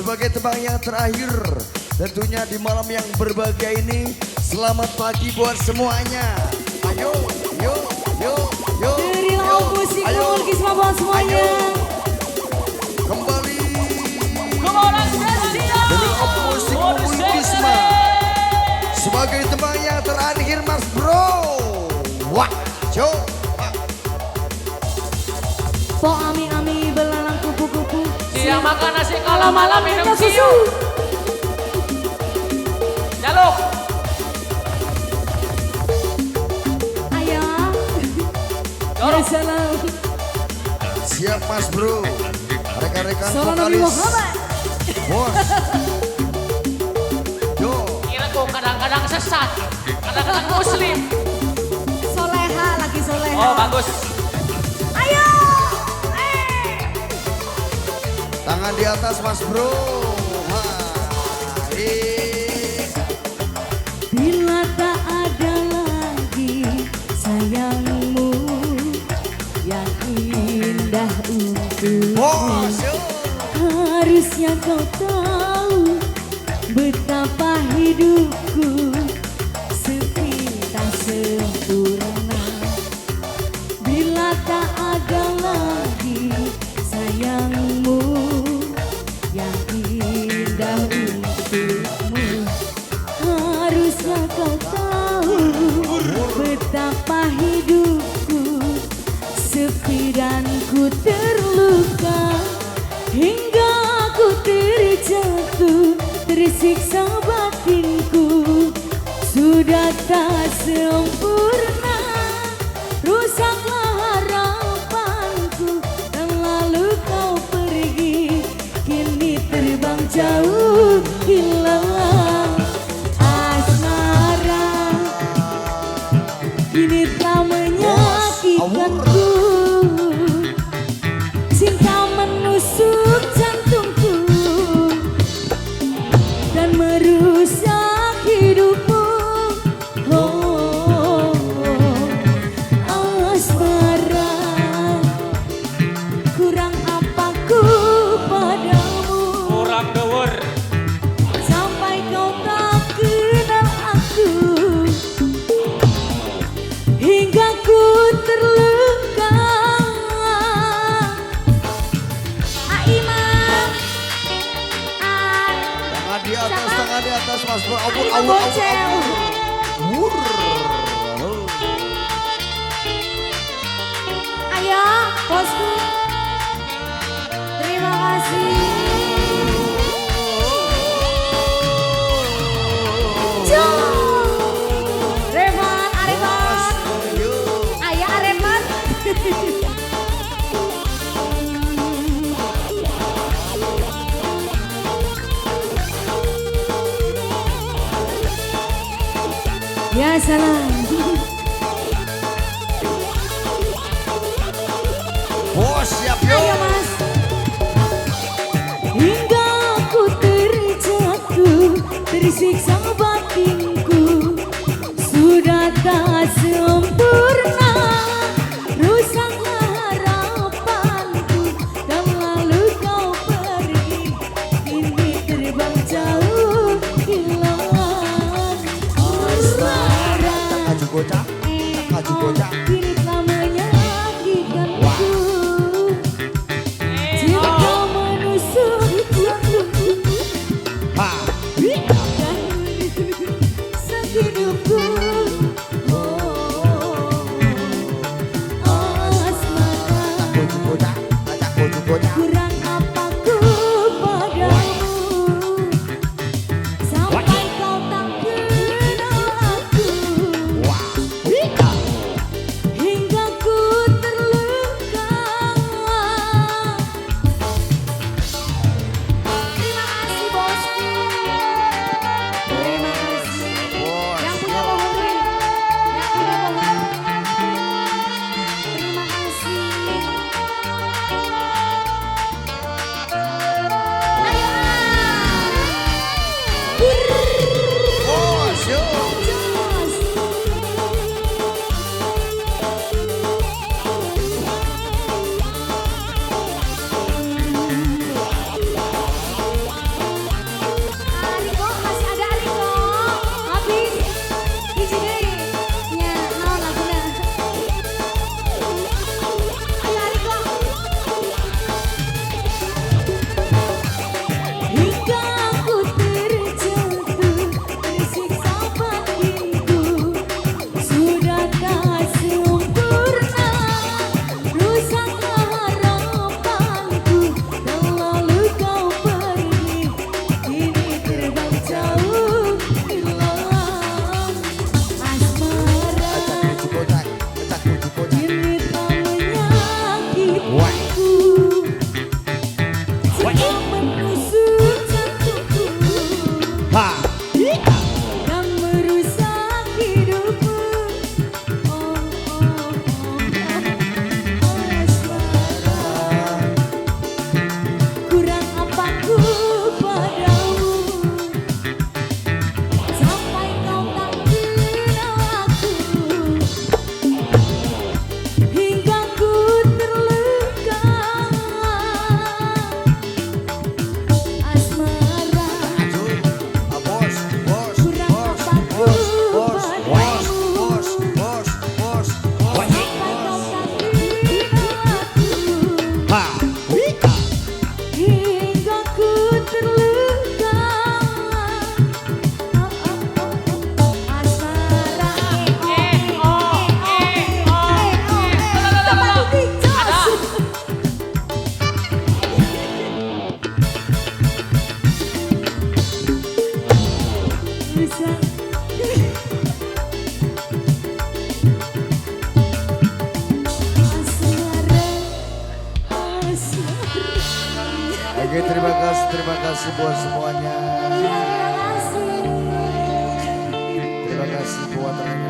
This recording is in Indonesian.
sebagai tebang yang terakhir tentunya di malam yang berbahagia ini. Selamat pagi buat semuanya. Ayo, yo, yo, yo. Dari laut musik Mulkis buat semuanya. Kembali Kemana spesial dari laut musik Mulkis sebagai tebang yang terakhir Mas Bro. Wah, coba. Po ami-ami belalang kupu-kupu. siang makan nasi, kalau malam minum susu. Jaluk. Ayah. Dorong. Salam. Siap Mas Bro. Rekan-rekan Salam Nabi vokalis. Muhammad. Bos. Yo. Kira kok kadang-kadang sesat, kadang-kadang muslim. Soleha lagi soleha. Oh bagus. Ayo. Tangan di atas Mas Bro. Mari. Bila tak ada lagi sayangmu yang indah untuk Bos. Yo. harusnya kau tahu betapa hidupku sepi tak sempurna. Bila tak ada lagi sayangmu yang indah untukmu, harusnya kau tahu betapa hidupku sepi dan ku terluka, hingga aku terjatuh, tersiksa batinku. Sudah tak sempurna, rusaklah harapanku, dan lalu kau pergi, kini terbang jauh hilang asmara. Kini telah menyakitkanku, cinta menusuk jantungku dan merusak hidupmu. Oh, asmara, kurang apaku padamu Kurang dewur. sampai kau tak kenal aku, hingga ku terluka. Imam, Tangan di atas Mas Bro. Awur, Imam awur, awur, Bocel. awur. Ayo, bosku. Terima kasih. Revan, Arevan. Ayah Arevan. Ya salam. Bos siap yo. Ayo mas. Hingga aku terjatuh, tersiksa batinku. Sudah tak sempurna, rusaklah harapanku, dan lalu kau pergi, kini terbang jauh hilang asmara. Kaju bocah. Kaju bocah. Kini telah menyakitkanku, cinta menusuk jantungku Ha. dan merusak hidupku. Oh, asmara, Kaju bocah. Kaju bocah. kurang apaku padamu sampai kau tak kenal aku, terima kasih buat semuanya. Terima kasih. Terima kasih buat rekan